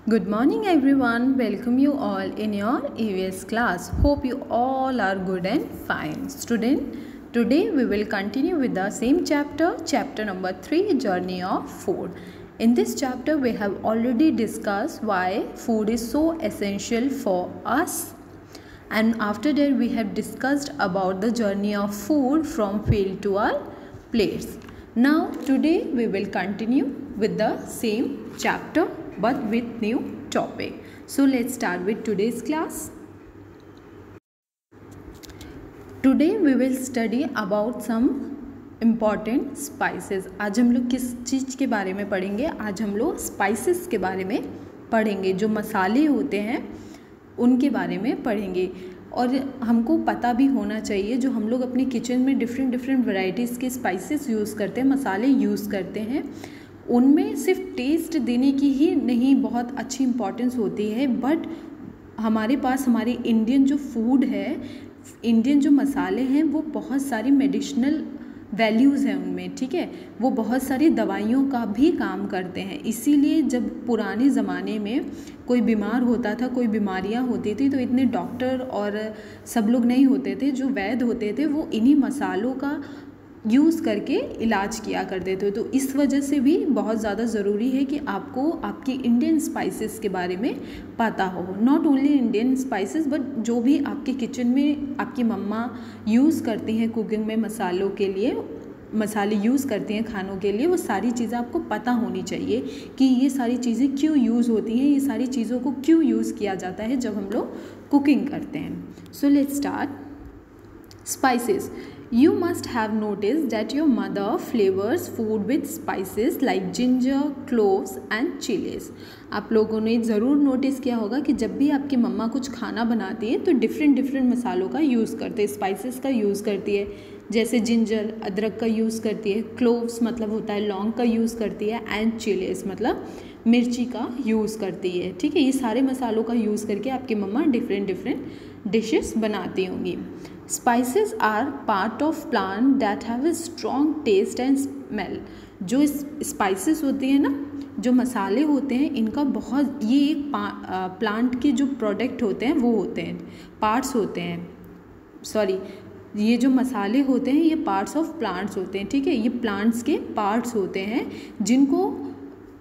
Good morning everyone, welcome you all in your EVS class. Hope you all are good and fine. Student, today we will continue with the same chapter number 3, Journey of Food. In this chapter we have already discussed why food is so essential for us, and after that we have discussed about the journey of food from field to our plates. Now today we will continue with the same chapter but with new topic. So let's start with today's class. Today we will study about some important spices. आज हम लोग किस चीज़ के बारे में पढ़ेंगे? आज हम लोग स्पाइसेस के बारे में पढ़ेंगे। जो मसाले होते हैं उनके बारे में पढ़ेंगे। और हमको पता भी होना चाहिए जो हम लोग अपने किचन में डिफरेंट वैरायटीज़ के स्पाइसेस यूज़ करते हैं, मसाले यूज़ करते हैं, उनमें सिर्फ टेस्ट देने की ही नहीं बहुत अच्छी इम्पॉर्टेंस होती है, बट हमारे पास हमारे इंडियन जो फूड है, इंडियन जो मसाले हैं वो बहुत सारी मेडिसिनल वैल्यूज़ हैं उनमें, ठीक है, वो बहुत सारी दवाइयों का भी काम करते हैं। इसीलिए जब पुराने ज़माने में कोई बीमार होता था, कोई बीमारियां होती थी, तो इतने डॉक्टर और सब लोग नहीं होते थे। जो वैद्य होते थे वो इन्हीं मसालों का यूज़ करके इलाज किया करते थे। तो इस वजह से भी बहुत ज़्यादा ज़रूरी है कि आपको आपकी इंडियन स्पाइसेस के बारे में पता हो। Not only Indian spices but जो भी आपके किचन में आपकी मम्मा यूज़ करती हैं कुकिंग में मसालों के लिए, मसाले यूज़ करती हैं खानों के लिए, वो सारी चीज़ें आपको पता होनी चाहिए कि ये सारी चीज़ें क्यों यूज़ होती हैं, ये सारी चीज़ों को क्यों यूज़ किया जाता है जब हम लोग कुकिंग करते हैं। So let's start. Spices. You must have noticed that your mother flavors food with spices like ginger, cloves and chilies. आप लोगों ने ज़रूर नोटिस किया होगा कि जब भी आपकी मम्मा कुछ खाना बनाती है तो डिफरेंट मसालों का यूज़ करते हैं, स्पाइसेस का यूज़ करती है। जैसे जिंजर अदरक का यूज़ करती है, क्लोव्स मतलब होता है लौंग का यूज़ करती है, एंड चिलीज मतलब मिर्ची का यूज़ करती है, ठीक है। ये सारे मसालों का यूज़ करके आपकी मम्मा डिफरेंट डिशेस बनाती होंगी। Spices are part of plant that have a strong taste and smell. जो स्पाइसेस होती हैं ना, जो मसाले होते हैं, इनका बहुत ये एक प्लांट के जो प्रोडक्ट होते हैं वो होते हैं, पार्ट्स होते हैं, सॉरी, ये जो मसाले होते हैं ये पार्ट्स ऑफ प्लांट्स होते हैं, ठीक है। ये प्लांट्स के पार्ट्स होते हैं जिनको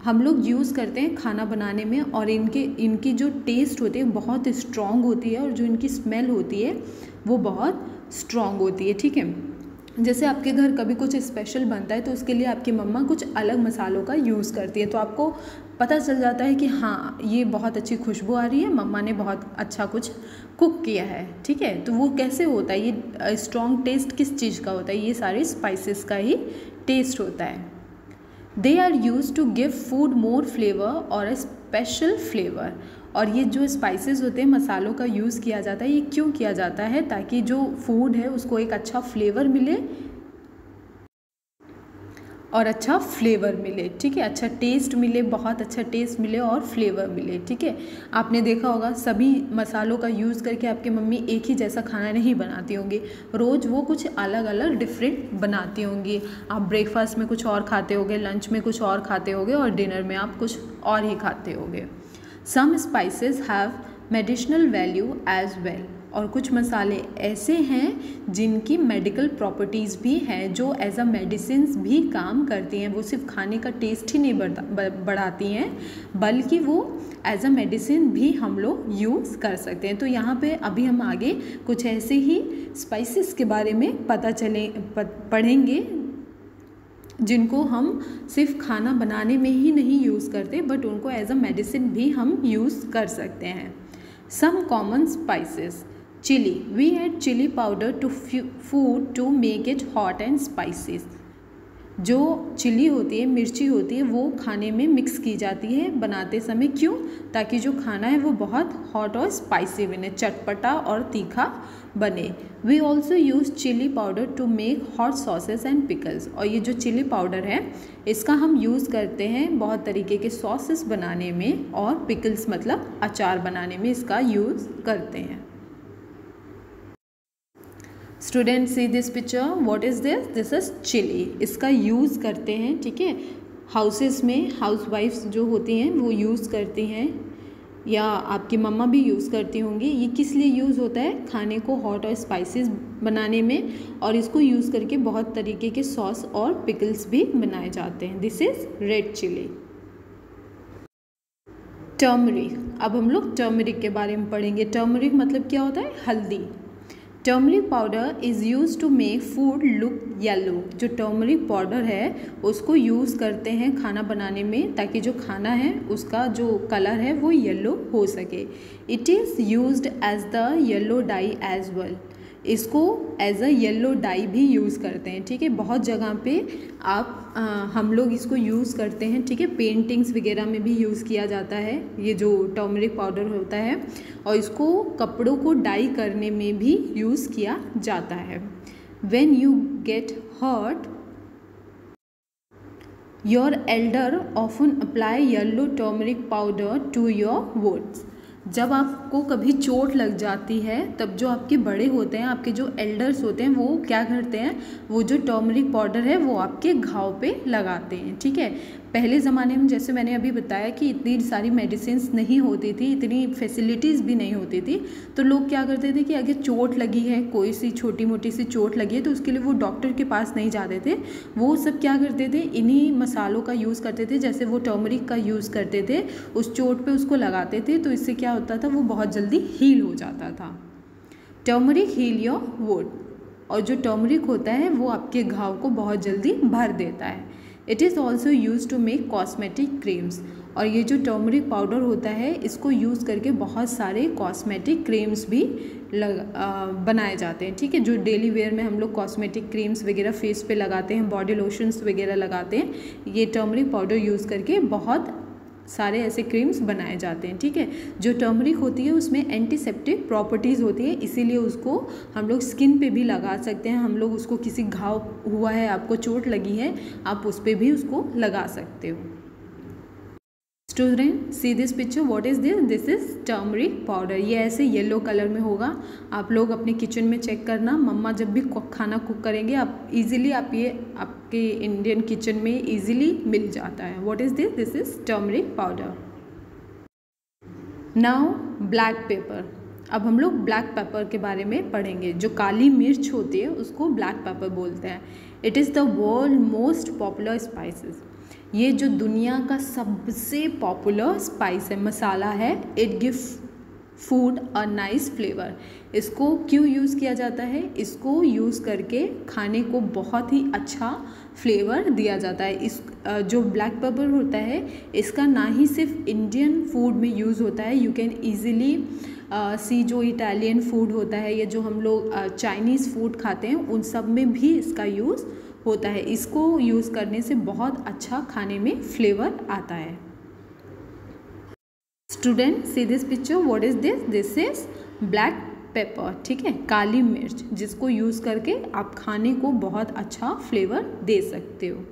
हम लोग यूज़ करते हैं खाना बनाने में, और इनकी जो टेस्ट होती है बहुत स्ट्रॉन्ग होती है और जो इनकी स्मेल होती है वो बहुत स्ट्रॉन्ग होती है, ठीक है। जैसे आपके घर कभी कुछ स्पेशल बनता है तो उसके लिए आपकी मम्मा कुछ अलग मसालों का यूज़ करती है, तो आपको पता चल जाता है कि हाँ ये बहुत अच्छी खुशबू आ रही है, मम्मा ने बहुत अच्छा कुछ कुक किया है, ठीक है। तो वो कैसे होता है, ये स्ट्रॉन्ग टेस्ट किस चीज़ का होता है, ये सारे स्पाइसेस का ही टेस्ट होता है। They are use to give food more flavour और ए स्पेशल फ्लेवर। और ये जो स्पाइसेस होते हैं, मसालों का यूज़ किया जाता है, ये क्यों किया जाता है? ताकि जो फूड है उसको एक अच्छा फ्लेवर मिले और अच्छा फ्लेवर मिले, ठीक है, अच्छा टेस्ट मिले, बहुत अच्छा टेस्ट मिले और फ्लेवर मिले, ठीक है। आपने देखा होगा सभी मसालों का यूज़ करके आपकी मम्मी एक ही जैसा खाना नहीं बनाती होंगी, रोज़ वो कुछ अलग डिफरेंट बनाती होंगी। आप ब्रेकफास्ट में कुछ और खाते होगे, लंच में कुछ और खाते होगे और डिनर में आप कुछ और ही खाते होगे। Some spices have medicinal value as well. और कुछ मसाले ऐसे हैं जिनकी मेडिकल प्रॉपर्टीज़ भी हैं, जो एज अ मेडिसिन्स भी काम करती हैं। वो सिर्फ खाने का टेस्ट ही नहीं बढ़ाती हैं, बल्कि वो एज अ मेडिसिन भी हम लोग यूज़ कर सकते हैं। तो यहाँ पे अभी हम आगे कुछ ऐसे ही स्पाइसेस के बारे में पढ़ेंगे जिनको हम सिर्फ खाना बनाने में ही नहीं यूज़ करते, बट उनको एज अ मेडिसिन भी हम यूज़ कर सकते हैं। Some common spices. Chili. We add chili powder to food to make it hot and spicy. जो चिली होती है, मिर्ची होती है, वो खाने में मिक्स की जाती है बनाते समय। क्यों? ताकि जो खाना है वो बहुत हॉट और स्पाइसी बने, चटपटा और तीखा बने। We also use chilli powder to make hot sauces and pickles. और ये जो चिली पाउडर है इसका हम यूज़ करते हैं बहुत तरीके के सॉसेस बनाने में, और पिकल्स मतलब अचार बनाने में इसका यूज़ करते हैं। Student see this picture, what is this? This is chilli. इसका यूज़ करते हैं, ठीक है, हाउसेस में हाउसवाइफ्स जो होती हैं वो यूज़ करती हैं या आपकी मम्मा भी यूज़ करती होंगी। ये किस लिए यूज़ होता है? खाने को हॉट और स्पाइसेस बनाने में, और इसको यूज़ करके बहुत तरीके के सॉस और पिकल्स भी बनाए जाते हैं। This is red chilli. Turmeric, अब हम लोग टर्मरिक के बारे में पढ़ेंगे। टर्मरिक मतलब क्या होता है? हल्दी। Turmeric powder is use to make food look yellow. जो टर्मरिक पाउडर है उसको यूज़ करते हैं खाना बनाने में, ताकि जो खाना है उसका जो कलर है वो येलो हो सके। It is used as the yellow dye as well. इसको एज अ येलो डाई भी यूज़ करते हैं, ठीक है। बहुत जगह पे हम लोग इसको यूज़ करते हैं, ठीक है। पेंटिंग्स वगैरह में भी यूज़ किया जाता है ये जो टर्मरिक पाउडर होता है, और इसको कपड़ों को डाई करने में भी यूज़ किया जाता है। When you get hurt your elder often apply yellow turmeric powder to your wounds. जब आपको कभी चोट लग जाती है तब जो आपके बड़े होते हैं, आपके जो एल्डर्स होते हैं, वो क्या करते हैं? वो जो टर्मरिक पाउडर है वो आपके घाव पे लगाते हैं, ठीक है। पहले ज़माने में जैसे मैंने अभी बताया कि इतनी सारी मेडिसिन्स नहीं होती थी, इतनी फैसिलिटीज़ भी नहीं होती थी, तो लोग क्या करते थे कि अगर चोट लगी है, कोई सी छोटी मोटी सी चोट लगी है, तो उसके लिए वो डॉक्टर के पास नहीं जाते थे। वो सब क्या करते थे? इन्हीं मसालों का यूज़ करते थे। जैसे वो टर्मरिक का यूज़ करते थे, उस चोट पे उसको लगाते थे, तो इससे क्या होता था? वो बहुत जल्दी हील हो जाता था। टर्मरिक हील योर वुंड, और जो टर्मरिक होता है वो आपके घाव को बहुत जल्दी भर देता है। It is also use to make cosmetic creams, और ये जो टर्मरिक पाउडर होता है इसको यूज़ करके बहुत सारे कॉस्मेटिक क्रीम्स भी बनाए जाते हैं, ठीक है। जो डेली वेयर में हम लोग कॉस्मेटिक क्रीम्स वगैरह फेस पे लगाते हैं, बॉडी लोशंस वगैरह लगाते हैं, ये टर्मरिक पाउडर यूज़ करके बहुत सारे ऐसे क्रीम्स बनाए जाते हैं, ठीक है। जो टर्मरिक होती है उसमें एंटीसेप्टिक प्रॉपर्टीज़ होती है, इसीलिए उसको हम लोग स्किन पे भी लगा सकते हैं। हम लोग उसको किसी घाव हुआ है, आपको चोट लगी है, आप उस पर भी उसको लगा सकते हो। Student see this picture, what is this? This is turmeric powder. ये ऐसे येलो कलर में होगा। आप लोग अपने किचन में चेक करना, मम्मा जब भी खाना कुक करेंगे आप इजीली ये आपके इंडियन किचन में इजीली मिल जाता है। What is this? This is turmeric powder. Now black pepper. अब हम लोग ब्लैक पेपर के बारे में पढ़ेंगे। जो काली मिर्च होती है उसको ब्लैक पेपर बोलते हैं। It is the world most popular spices. ये जो दुनिया का सबसे पॉपुलर स्पाइस है, मसाला है। It give food a nice flavour. इसको क्यों यूज़ किया जाता है? इसको यूज़ करके खाने को बहुत ही अच्छा फ्लेवर दिया जाता है। इस जो ब्लैक पेपर होता है इसका ना ही सिर्फ इंडियन फूड में यूज़ होता है, यू कैन ईज़िली सी जो इटालियन फूड होता है या जो हम लोग चाइनीज़ फूड खाते हैं उन सब में भी इसका यूज़ होता है। इसको यूज़ करने से बहुत अच्छा खाने में फ्लेवर आता है। Student see this picture, what is this? This is black pepper, ठीक है, काली मिर्च, जिसको यूज़ करके आप खाने को बहुत अच्छा फ्लेवर दे सकते हो।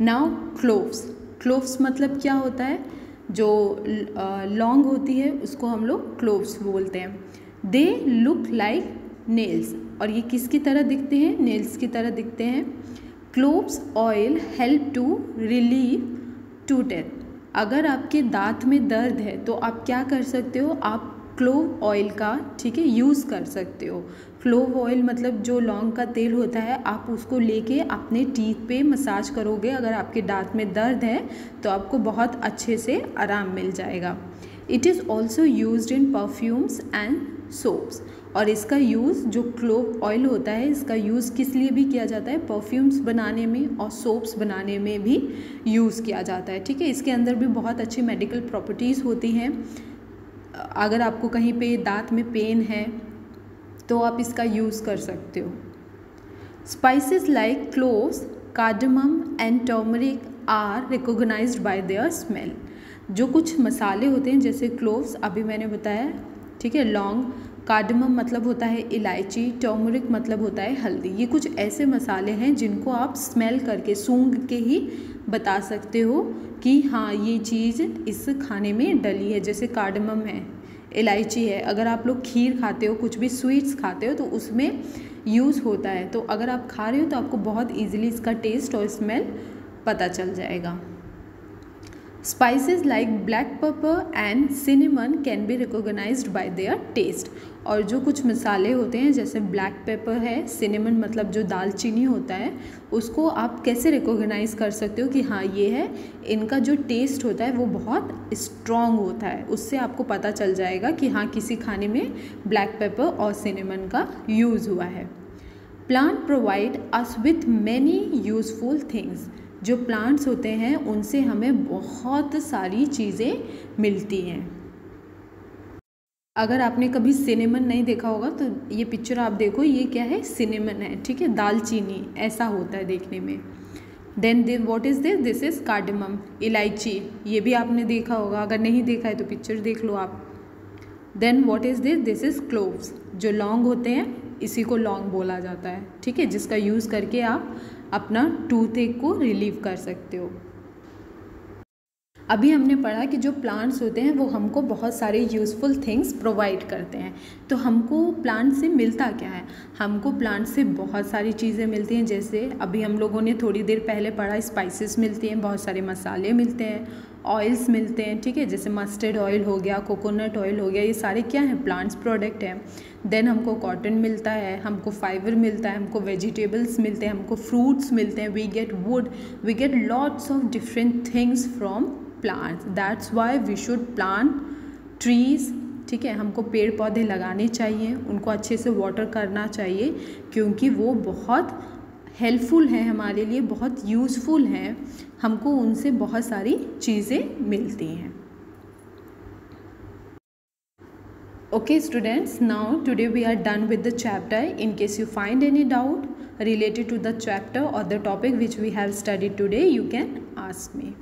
Now cloves. क्लोव्स मतलब क्या होता है? जो लौंग होती है उसको हम लोग क्लोव्स बोलते हैं। दे लुक लाइक नेल्स, और ये किसकी तरह दिखते हैं? नेल्स की तरह दिखते हैं। Cloves oil help to relieve tooth. अगर आपके दांत में दर्द है तो आप क्या कर सकते हो? आप क्लोव ऑयल का, ठीक है, यूज़ कर सकते हो। क्लोव ऑयल मतलब जो लौंग का तेल होता है, आप उसको लेके अपने टीथ पे मसाज करोगे। अगर आपके दांत में दर्द है तो आपको बहुत अच्छे से आराम मिल जाएगा। It is also used in perfumes and soaps, और इसका यूज़ जो क्लोव ऑयल होता है इसका यूज़ किस लिए भी किया जाता है? परफ्यूम्स बनाने में और सोप्स बनाने में भी यूज़ किया जाता है, ठीक है। इसके अंदर भी बहुत अच्छी मेडिकल प्रॉपर्टीज़ होती हैं। अगर आपको कहीं पे दांत में पेन है तो आप इसका यूज़ कर सकते हो। Spices like cloves, cardamom and turmeric are recognised by their smell. जो कुछ मसाले होते हैं जैसे क्लोव्स अभी मैंने बताया, ठीक है, लौंग, कार्डमम मतलब होता है इलायची, टर्मरिक मतलब होता है हल्दी। ये कुछ ऐसे मसाले हैं जिनको आप स्मेल करके, सूंघ के ही बता सकते हो कि हाँ ये चीज़ इस खाने में डली है। जैसे कार्डमम है, इलायची है। अगर आप लोग खीर खाते हो, कुछ भी स्वीट्स खाते हो तो उसमें यूज़ होता है, तो अगर आप खा रहे हो तो आपको बहुत ईजिली इसका टेस्ट और स्मेल पता चल जाएगा। Spices like black pepper and cinnamon can be recognized by their taste. और जो कुछ मसाले होते हैं जैसे ब्लैक पेपर है, सिनेमन मतलब जो दालचीनी होता है, उसको आप कैसे रिकॉग्नाइज़ कर सकते हो कि हाँ ये है, इनका जो टेस्ट होता है वो बहुत स्ट्रॉन्ग होता है, उससे आपको पता चल जाएगा कि हाँ किसी खाने में ब्लैक पेपर और सिनेमन का यूज़ हुआ है। Plant provide us with many useful things. जो प्लांट्स होते हैं उनसे हमें बहुत सारी चीज़ें मिलती हैं। अगर आपने कभी सिनेमन नहीं देखा होगा तो ये पिक्चर आप देखो, ये क्या है, सिनेमन है, ठीक है, दालचीनी ऐसा होता है देखने में। Then what is this is cardamom, इलायची, ये भी आपने देखा होगा, अगर नहीं देखा है तो पिक्चर देख लो आप। Then what is this is cloves, जो लौंग होते हैं इसी को लौंग बोला जाता है, ठीक है, जिसका यूज़ करके आप अपना टूथ एक को रिलीव कर सकते हो। अभी हमने पढ़ा कि जो प्लांट्स होते हैं वो हमको बहुत सारे यूज़फुल थिंग्स प्रोवाइड करते हैं। तो हमको प्लांट से मिलता क्या है? हमको प्लांट से बहुत सारी चीज़ें मिलती हैं, जैसे अभी हम लोगों ने थोड़ी देर पहले पढ़ा, स्पाइसेस मिलती हैं, बहुत सारे मसाले मिलते हैं, ऑयल्स मिलते हैं, ठीक है, जैसे मस्टर्ड ऑयल हो गया, कोकोनट ऑयल हो गया, ये सारे क्या हैं, प्लांट्स प्रोडक्ट हैं। देन हमको कॉटन मिलता है, हमको फाइबर मिलता है, हमको वेजिटेबल्स मिलते हैं, हमको फ्रूट्स मिलते हैं, we get wood, we get lots of different things from plants. That's why we should plant trees, ठीक है, हमको पेड़ पौधे लगाने चाहिए, उनको अच्छे से वाटर करना चाहिए, क्योंकि वो बहुत हेल्पफुल हैं हमारे लिए, बहुत यूज़फुल हैं, हमको उनसे बहुत सारी चीज़ें मिलती हैं। Okay students, now today we are done with the chapter. In case you find any doubt related to the chapter or the topic which we have studied today, you can ask me.